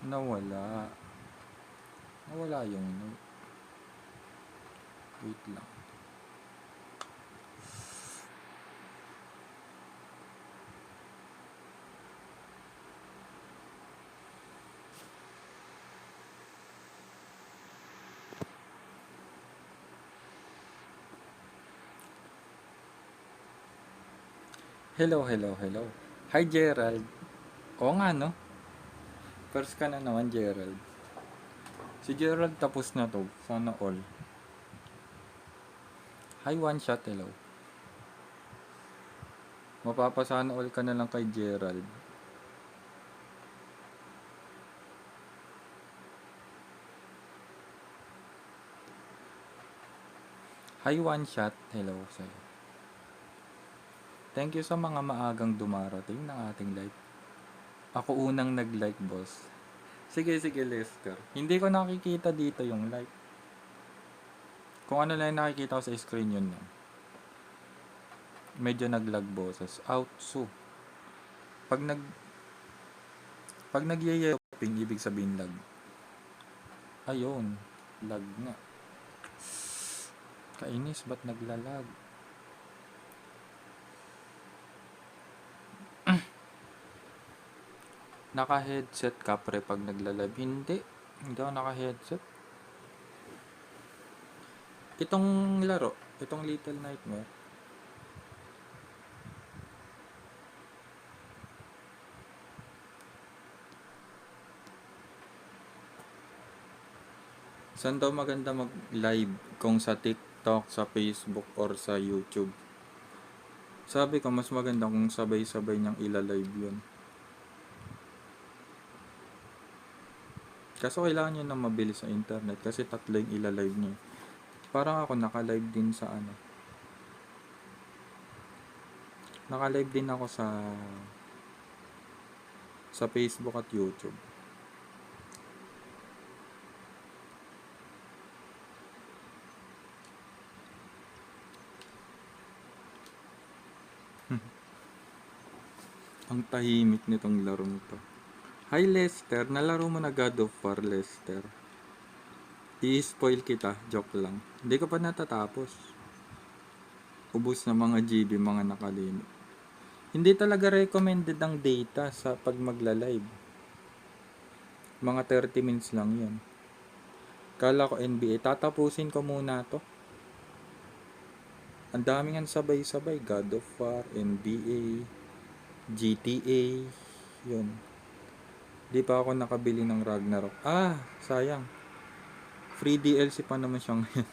Nawala. Nawala yung note. Wait lang. Hello, hello, hello. Hi, Gerald. Oo nga, no? First ka na naman, Gerald. Si Gerald tapos na to. Sana all. Hi, one shot, hello. Mapapasana all ka na lang kay Gerald. Hi, one shot, hello sa'yo. Thank you sa mga maagang dumarating ng ating live. Ako unang nag-like, boss. Sige, sige, Lester. Hindi ko nakikita dito yung like. Kung ano lang nakikita ko sa screen yun lang. Medyo nag-lag boses. Out, so. Pag nag... Pag nag-yayoping, ibig sabihin lag. Ayun. Lag nga. Kainis, ba't naglalag? Naka-headset ka pre pag nagla-live? Hindi. Hindi ako naka-headset. Itong laro, itong Little Nightmare. Saan daw maganda mag-live? Kung sa TikTok, sa Facebook, or sa YouTube? Sabi ko, mas maganda kung sabay-sabay niyang ila-live yun. Kaso kailangan nyo na mabilis sa internet kasi tatlo yung ila-live niyo. Parang ako naka-live din sa ano. Naka-live din ako sa Facebook at YouTube. Ang tahimik nitong larong to. Hi Lester, nalaro mo na God of War, Lester? I-spoil kita, joke lang. Hindi ko pa natatapos. Ubus na mga GB, mga nakalimit. Hindi talaga recommended ang data sa pag magla-live. Mga 30 minutes lang yun. Kala ko NBA, tatapusin ko muna to. Ang dami nga sabay-sabay. God of War, NBA, GTA, yun. Di pa ako nakabili ng Ragnarok. Sayang. Free DLC pa naman siya ngayon.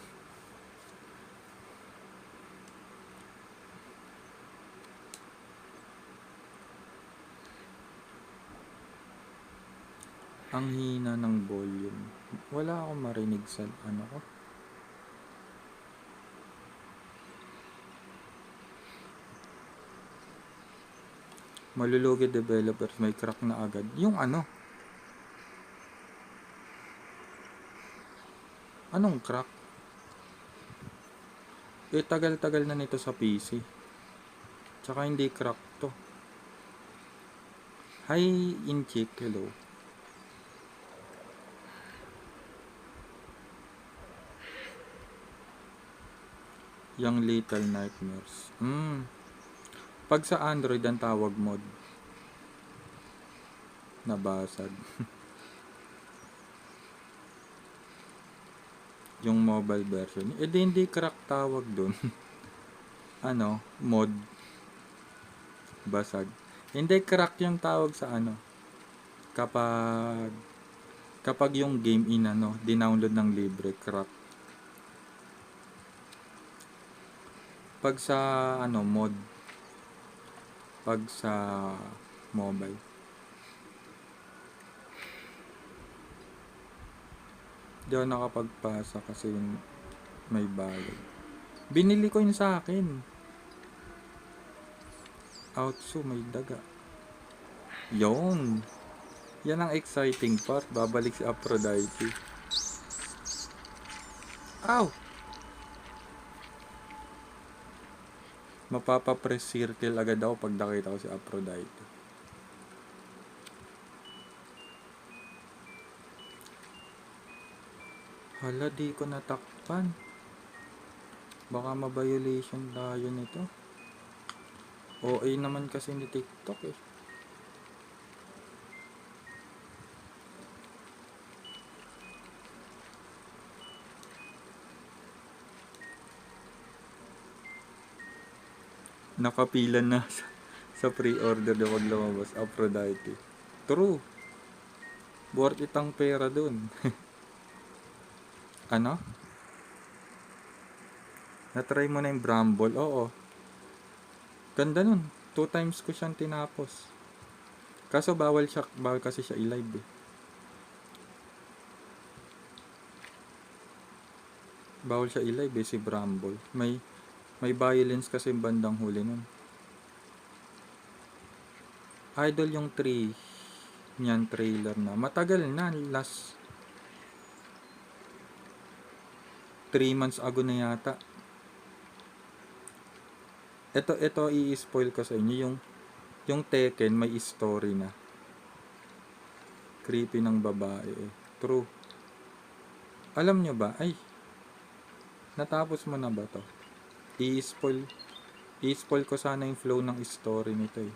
Ang hina ng volume. Wala akong marinig sa ano ko. Malulugi developers may crack na agad. Yung ano? Anong crack? Tagal-tagal na nito sa PC. Tsaka hindi crack to. Hi, Inchik. Hello. Yung Little Nightmares. Pag sa Android ang tawag mod. Nabasag. Yung mobile version. Hindi crack tawag dun. Ano? Mod. Basag. Hindi crack yung tawag sa ano. Kapag yung game dinownload ng libre, crack. Pag sa mod. Pag sa mobile. Di ako nakapagpasa kasi may bayad. Binili ko yun sa akin. Outso, may daga. Yon. Yan ang exciting part. Babalik si Aphrodite. Ow! Mapapa-press circle agad ako pag nakita ko si Aphrodite. Hala, di ko natakpan. Baka ma-violation tayo nito. OA naman kasi ni TikTok eh. Nakapila na sa pre-order na kung lumabas. Aphrodite. True. Worth it ang pera dun. Ano? Na-try mo na yung Bramble? Oo. Ganda nun. 2 times ko siyang tinapos. Kaso bawal kasi siya i-live eh. Bawal siya i-live eh, si Bramble. May violence kasi yung bandang huli nun. Idol yung 3 niyan trailer na. Matagal na. Last 3 months ago na yata. Ito i-spoil ko sa inyo. Yung Tekken may story na. Creepy ng babae eh. True. Alam nyo ba? Ay, natapos mo na ba to? I-spoil ko sana yung flow ng story nito eh.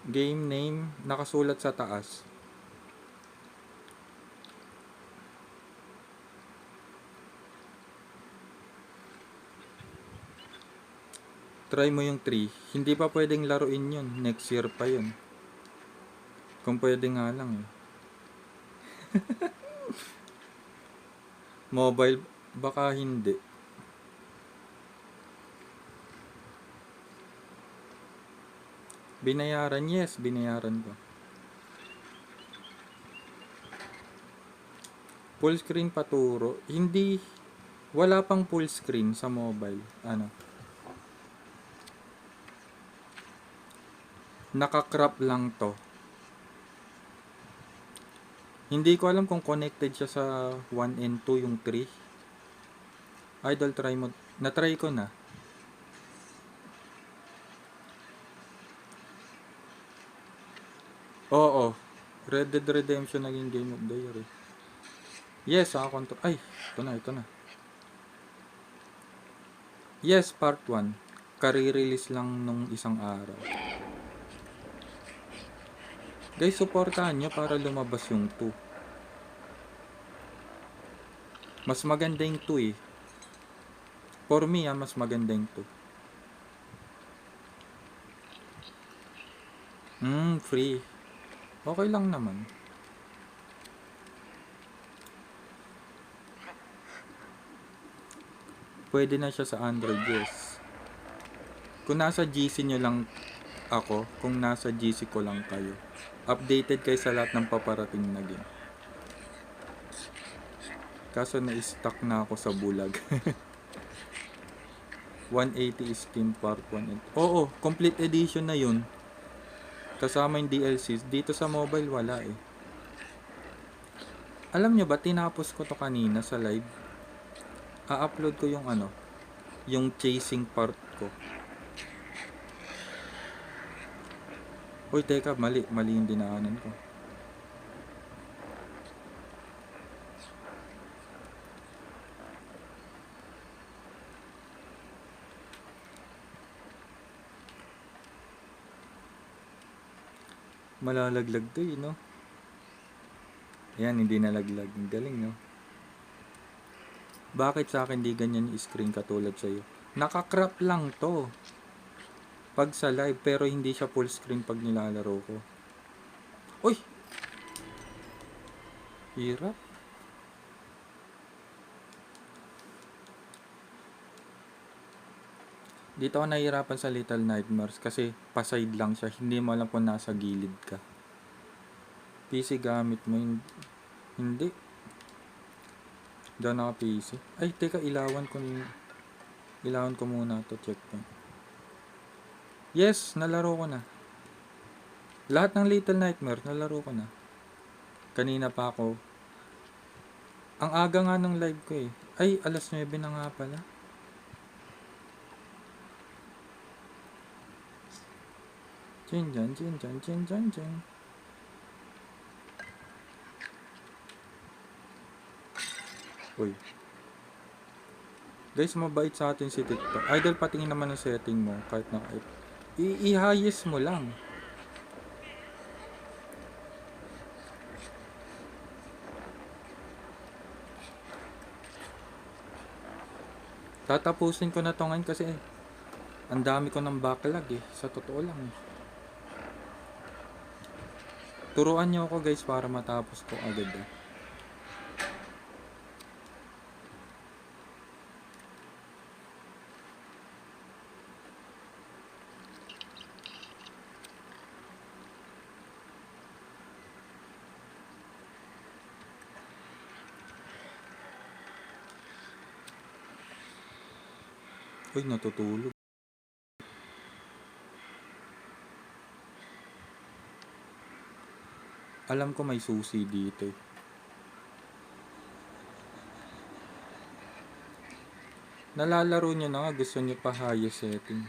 Game name, nakasulat sa taas. Try mo yung 3. Hindi pa pwedeng laruin yun. Next year pa yun. Kung pwede nga lang eh. Mobile, baka hindi. Binayaran, yes, binayaran ko. Full screen paturo. Hindi, wala pang full screen sa mobile. Ano? Naka-crop lang to. Hindi ko alam kung connected siya sa 1 and 2 yung 3. Idol, try mo. Na-try ko na. Oo. Red Dead Redemption naging Game of the Year eh. Yes, control. Ay, ito na. Yes, part 1. Kare-release lang nung isang araw. Guys, supportahan nyo para lumabas yung 2. Mas maganda yung 2 eh. For me, mas maganda yung 2. Free. Okay lang naman. Pwede na siya sa Android, yes. Kung nasa GC nyo lang ako, kung nasa GC ko lang kayo, updated kayo sa lahat ng paparating na game. Kaso na-stuck na ako sa bulag. 180 Steam Part 1. Oo, complete edition na yun. Kasama yung DLCs. Dito sa mobile wala eh. Alam nyo ba, tinapos ko to kanina sa live. A-upload ko yung yung chasing part ko. Uy, teka, mali yung dinaanan ko. Malalaglag to eh, no? Ayan, hindi nalaglag. Ang galing, no? Bakit sa akin di ganyan yung screen katulad sa'yo? Naka-crop lang to. Pag sa live, pero hindi siya full screen pag nilalaro ko. Uy! Hirap. Dito ako nahihirapan sa Little Nightmares kasi paside lang siya. Hindi mo alam kung nasa gilid ka. PC gamit mo hindi. Doon ako PC. Ay, teka, ilawan ko muna to checkpoint. Yes, nalaro ko na. Lahat ng Little Nightmares, nalaro ko na. Kanina pa ako. Ang aga nga ng live ko eh. Ay, alas 9 na nga pala. Chin. Uy. Guys, mabait sa atin si TikTok. Idol, patingin naman ang setting mo. Kahit na i-highest mo lang. Tatapusin ko na to ngayon kasi ang dami ko ng backlog eh. Sa totoo lang eh. Turuan nyo ako guys para matapos ko agad eh. Uy, natutulog. Alam ko may susi dito eh. Nalalaro nyo na nga, gusto nyo pa highest setting.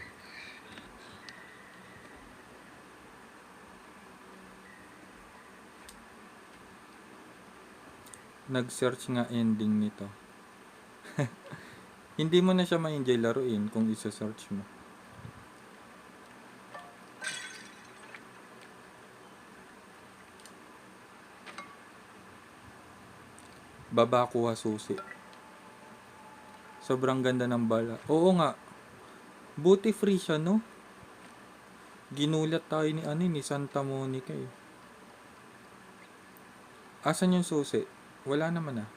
Nag-search nga ending nito. Hindi mo na siya ma-enjoy laruin kung isa-search mo. Baba kuha susi. Sobrang ganda ng bala. Oo nga. Buti free siya, no? Ginulat tayo ni Santa Monica eh. Asan yung susi? Wala naman ah.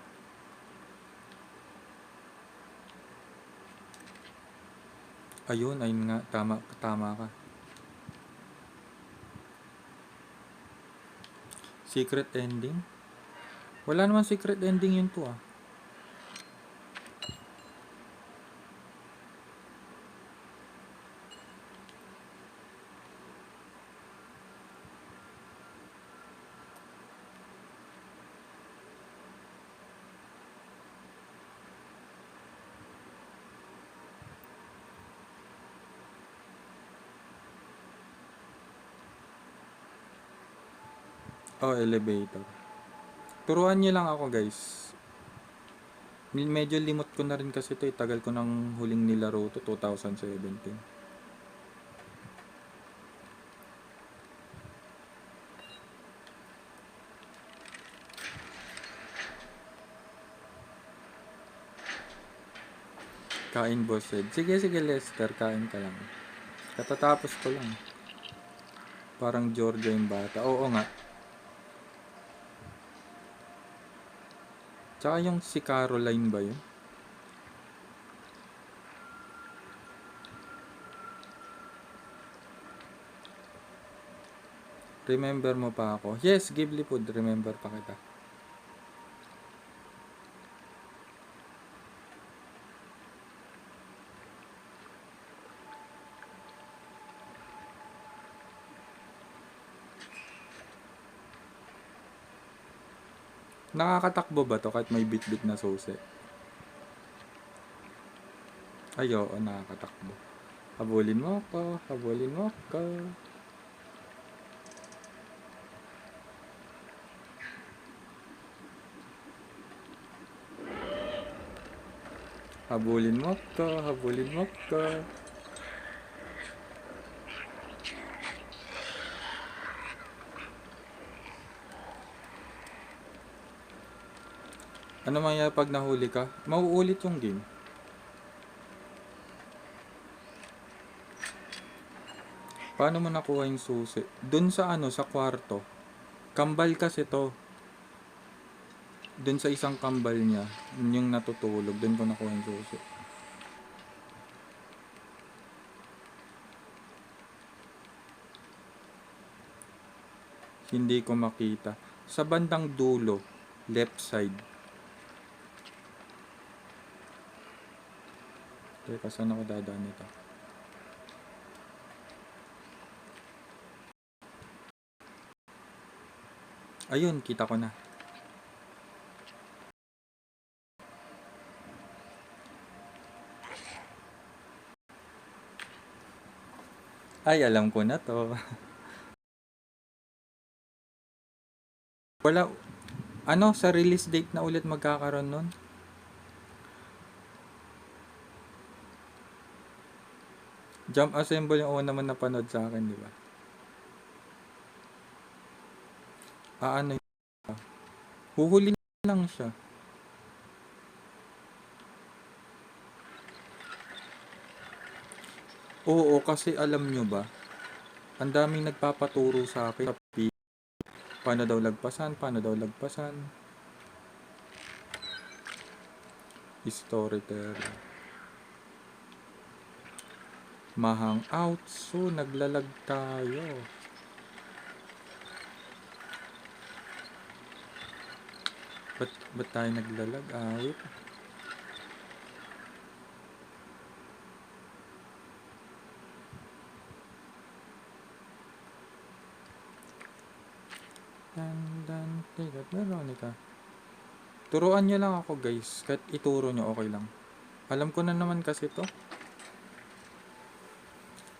Ayun nga. Tama ka. Secret ending? Wala naman secret ending yun to ah. Oh, elevator. Turuan niyo lang ako guys. Medyo limot ko na rin kasi ito eh. Tagal ko nang huling nilaro to, 2017. Kain boss Ed. Sige Lester, kain ka lang. Katatapos ko lang. Parang Georgia yung bata. Oo nga. Tsaka yung si Caroline ba yun? Remember mo pa ako? Yes, Ghibli Food. Remember pa kita. Nakakatakbo ba to kahit may bit-bit na susi? Ay, oo, nakakatakbo. Habulin mo ako, habulin mo ako. Habulin mo ako, habulin mo ako. Ano mangyayari pag nahuli ka? Mauulit yung game. Paano mo nakuha yung susi? Dun sa sa kwarto. Kambal kasi to. Dun sa isang kambal niya, yung natutulog, dun ko nakuha yung susi. Hindi ko makita. Sa bandang dulo, left side. Teka, saan ako dadaan nito? Ayun, kita ko na. Ay, alam ko na to. Wala, sa release date na ulit magkakaroon nun? Jump Assemble yung una naman napanood sa akin, di ba? Ano yun? Huhuli lang siya. Oo, kasi alam nyo ba, ang daming nagpapaturo sa akin sa paano daw lagpasan, paano daw lagpasan. Storyteller. Mahang out, so naglalag tayo. Ba't tayo naglalag? Wait. Tigat, Veronica. Turuan nyo lang ako guys. Kahit ituro nyo, okay lang. Alam ko na naman kasi to.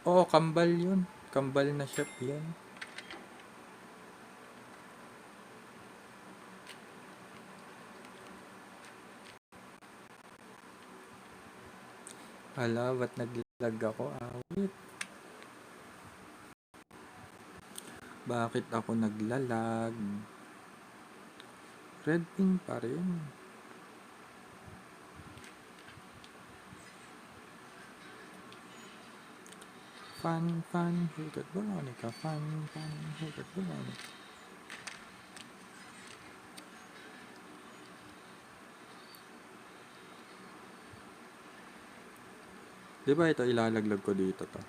Oo, kambal yun. Kambal na chef yun. Hala, ba't naglag ako? Wait. Bakit ako naglalag? Red ping pa rin. Fan, Hilgat Veronica. Fan, Hilgat Veronica. Diba ito, ilalaglag ko dito to.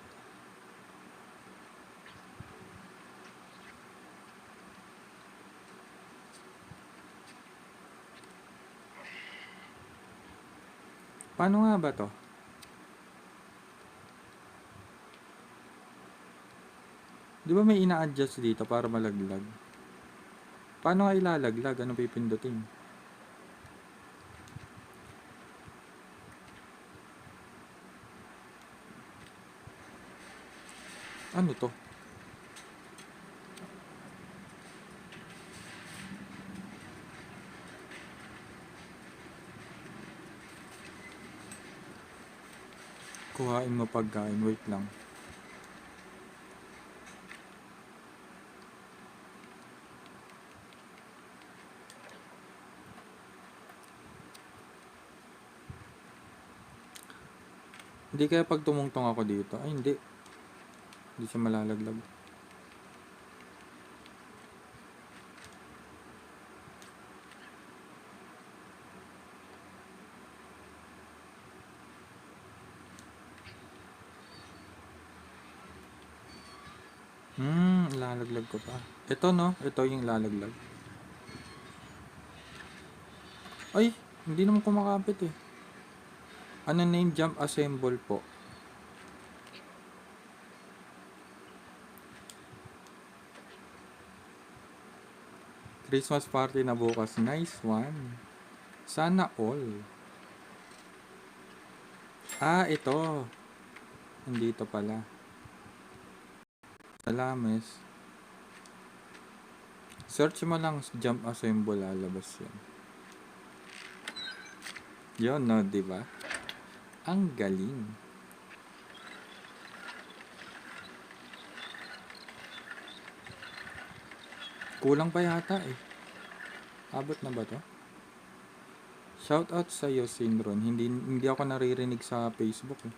Paano nga ba to? Di ba may ina-adjust dito para malaglag? Paano nga ilalaglag? Anong pipindutin? Ano to? Kuhain mo pagkain. Wait lang. Hindi kaya pag tumungtong ako dito. Ay, hindi. Hindi siya malalaglag. Lalaglag ko pa. Ito no? Ito yung lalaglag. Ay, hindi naman kumakapit eh. Ano name jump assemble po? Christmas party na bukas. Nice one. Sana all. Ito. Nandito pala. Salames. Search mo lang jump assemble, lalabas yan. Yun, no, diba? Ang galing. Kulang pa yata eh. Abot na ba to? Shoutout sa iyo, Sinron. Hindi ako naririnig sa Facebook eh.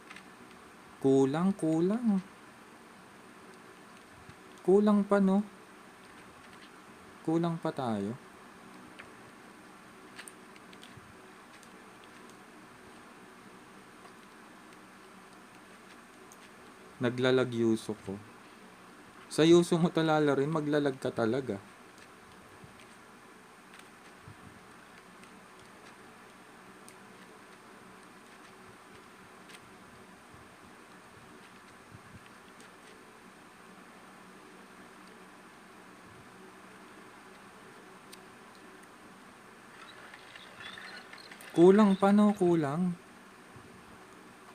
Kulang. Kulang pa no? Kulang pa tayo. Naglalag yuso ko. Sa yuso mo talala rin, maglalag ka talaga. Kulang pa no? Kulang.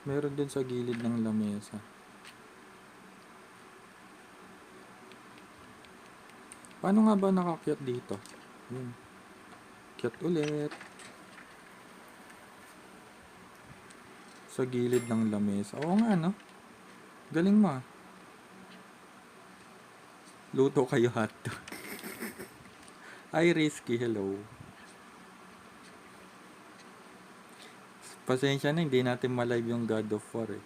Meron dun sa gilid ng lamesa. Paano nga ba nakakyat dito? Yun. Kyat ulit. Sa gilid ng lamesa. Oo nga no? Galing mo ah. Luto kayo hotdog. Ay, Risky, hello. Pasensya na, hindi natin malive yung God of War eh.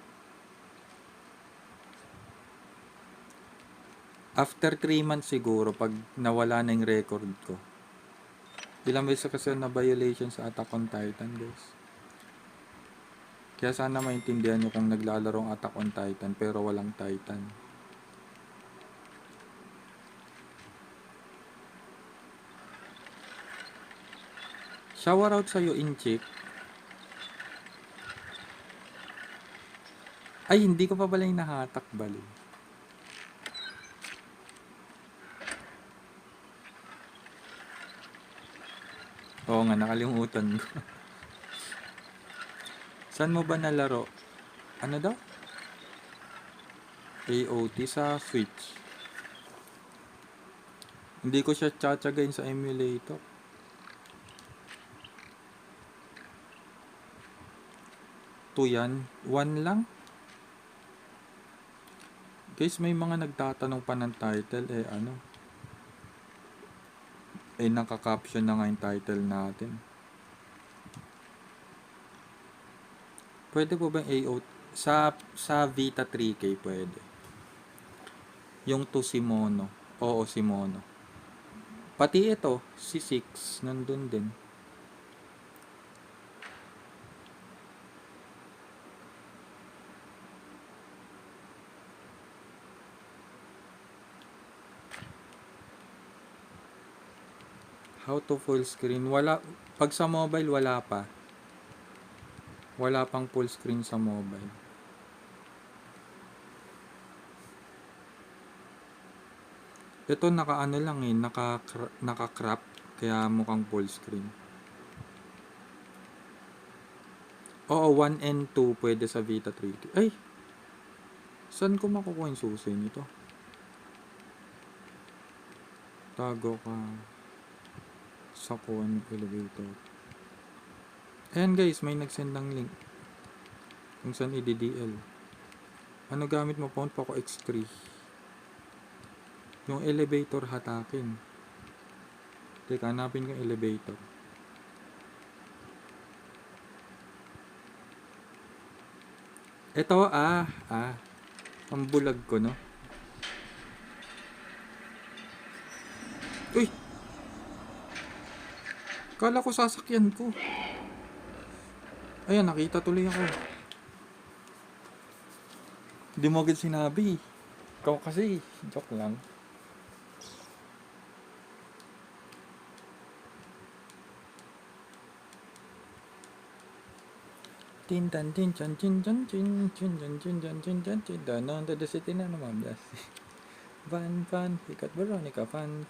After 3 months siguro, pag nawala na yung record ko. Ilang beses kasi na violation sa Attack on Titan, guys. Kaya sana maintindihan nyo kung naglalarong Attack on Titan pero walang Titan. Shower out sa'yo, Inchik. Ay, hindi ko pa pala yung nahatak, bali. Oo nga, nakalimutan ko. Saan mo ba nalaro? Ano daw? AOT sa Switch. Hindi ko siya tsatsagain sa emulator. To yan. 1 lang? Guys, may mga nagtatanong pa ng title. Naka-caption na nga yung title natin. Pwede po ba AOT? Sa Vita 3K pwede. Yung to si Mono. Oo, si Mono. Pati ito, si 6, nandun din. How to full screen? Wala. Pag sa mobile, wala pa. Wala pang full screen sa mobile. Ito naka-ano lang eh, naka-crop. Kaya mukhang full screen. Oo, 1 and 2 pwede sa Vita 3K. Ay! Saan ko makukuha yung susi nito? Tago ka sa kuha ng elevator. Ayan guys, may nagsend ng link. Kung saan i-DDL. Ano gamit mo? Pound Poco X3. Yung elevator hatakin. Teka, hanapin ko yung elevator. Ito, ang bulag ko, no? Uy! Kala ko sasakyan ko. Ayan, nakita tuloy ako. Hindi mo agad sinabi. Ikaw kasi, joke lang. Tintan tin chan chin chan chin chin chin chin chin chin chin chin danon to the city na naman yes. Van hikat Veronica fan.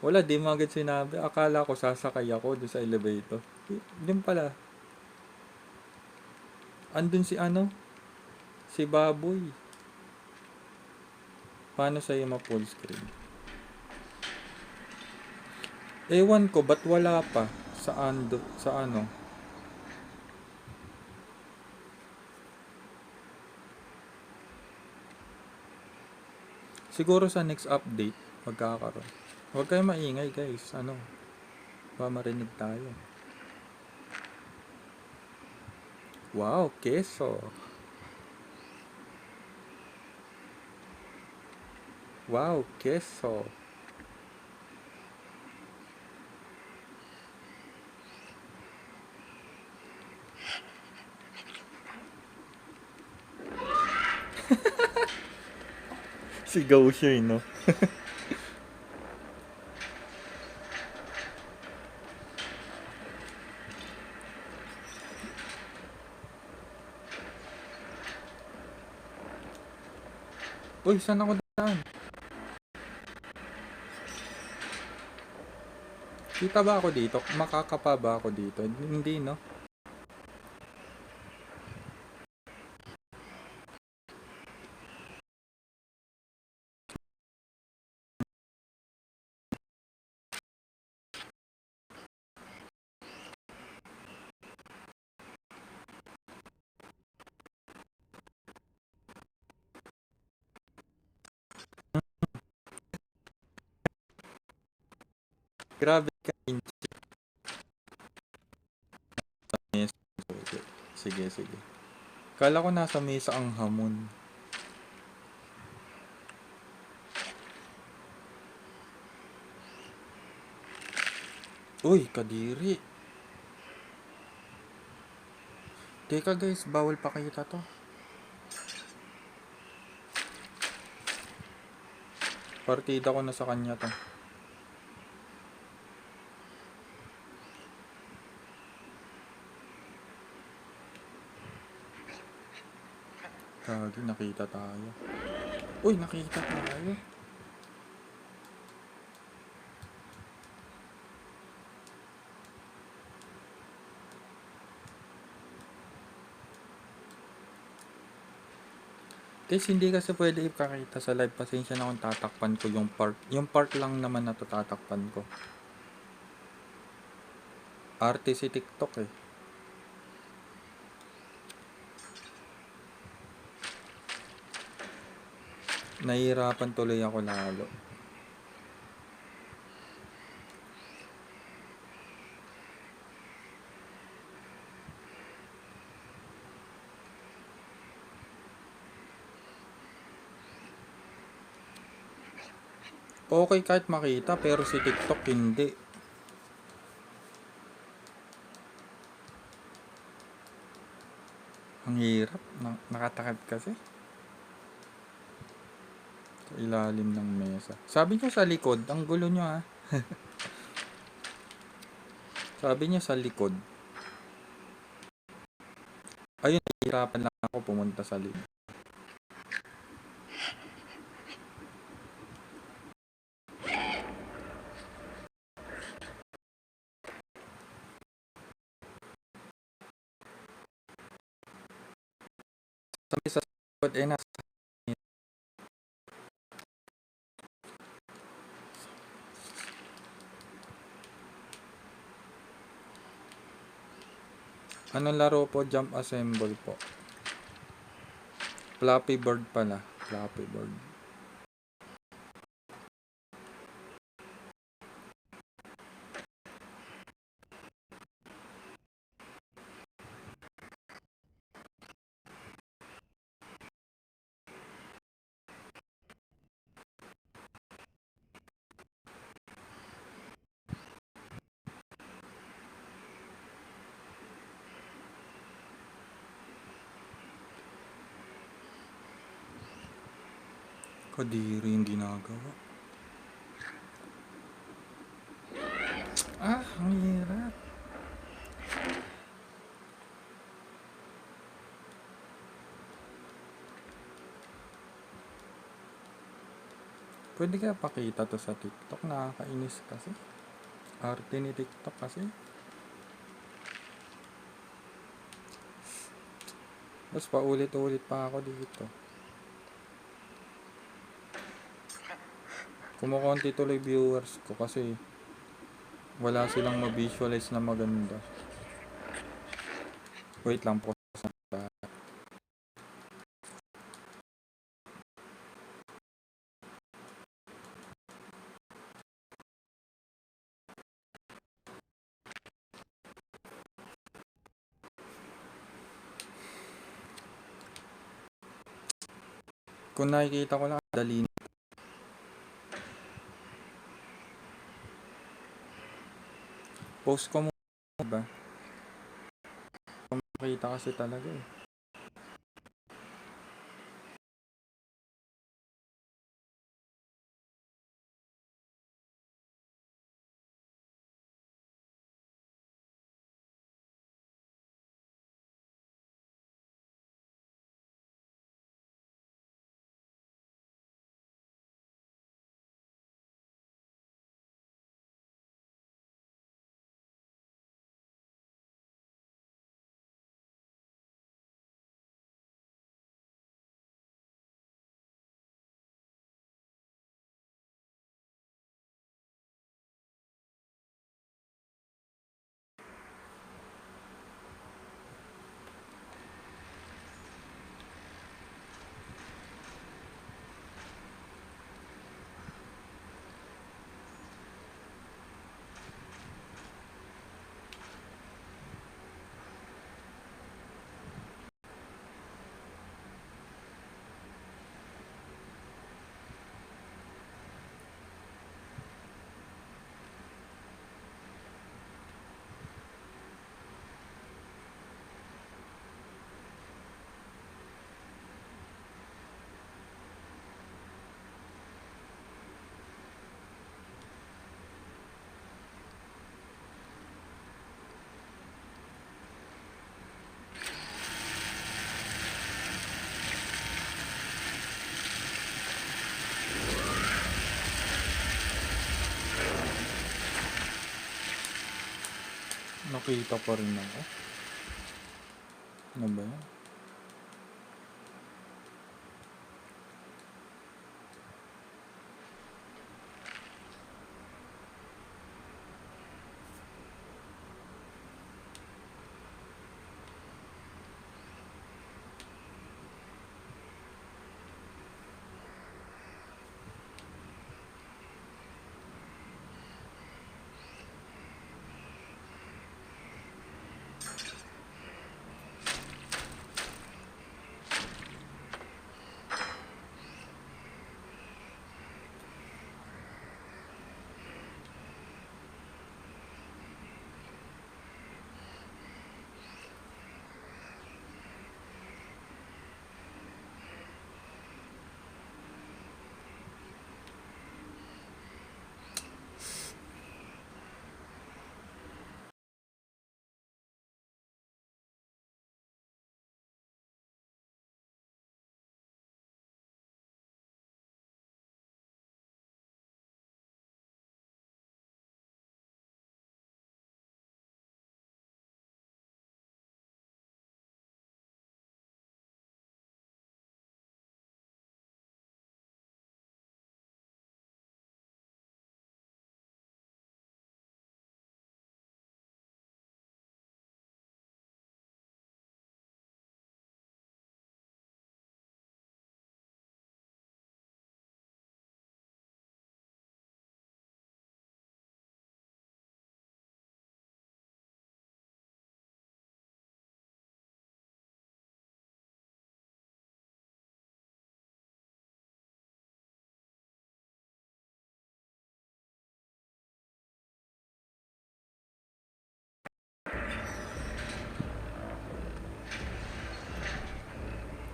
Wala, di mo agad sinabi. Akala ko sasakay ako doon sa elevator. Din pala. Andun si si Baboy. Paano sa'yo ma-full screen? Ewan ko, ba't wala pa? Sa ano? Siguro sa next update, magkakaroon. Huwag kayo maingay guys. Ba marinig tayo. Wow, keso. Wow, keso. Sigaw siya no? Uy, saan ako daan? Kita ba ako dito? Makakapa ba ako dito? Hindi, no? Grabe ka, Inches. Sige, sige. Kala ko nasa mesa ang hamon. Uy, kadiri. Teka guys, bawal pa kita to. Partida ko na sa kanya to. Kagi, nakita tayo. Uy, nakita tayo. Guys, hindi kasi pwede ipakita sa live. Pasensya na kung tatakpan ko yung part. Yung part lang naman na to tatakpan ko. Arte si TikTok eh. Nahihirapan tuloy ako lalo. Okay kahit makita pero si TikTok hindi. Ang hirap. Nakatakad kasi. Sa ilalim ng mesa. Sabi niya sa likod. Ang gulo niyo ha. Sabi niya sa likod. Ayun, nahihirapan lang ako pumunta sa likod. Sabi sa likod eh nasa. Anong laro po? Jump Assemble po. Flappy Bird pala. Flappy Bird. Kadiri yung ginagawa. Ah, ang hirap. Pwede kaya pakita to sa TikTok? Nakakainis kasi. Arte ni TikTok kasi. Tapos paulit-ulit pa ako dito. Kumukonti tuloy viewers ko kasi wala silang ma-visualize na maganda. Wait lang po. Kung nakikita ko lang, dali na. Post ko muna ba? Kung makita kasi talaga eh. Nakita pa rin ako. Ano ba yan?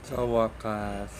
Sa wakas.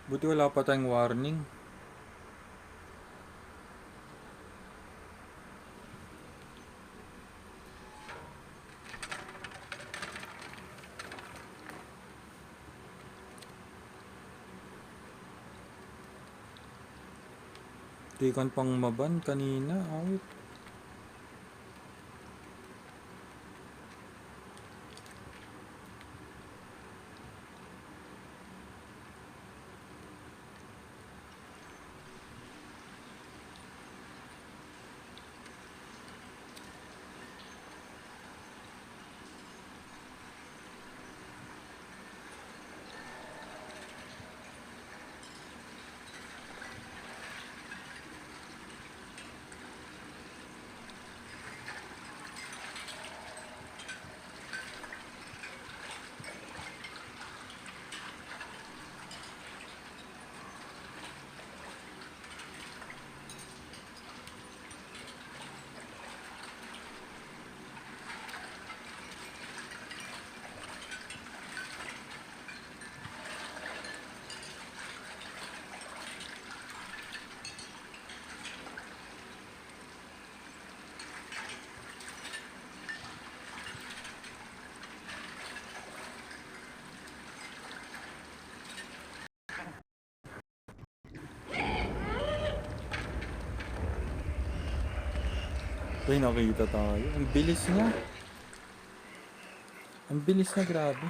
Buti wala pa tayong warning. Tikan pang maban kanina. Awit. Uy, nakita tayo. Ang bilis niya. Ang bilis na, grabe.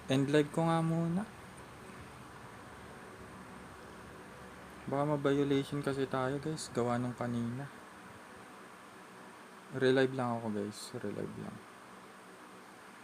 End live ko nga muna. Baka ma-violation kasi tayo guys. Gawa nung kanina. Relive lang ako guys. Relive lang.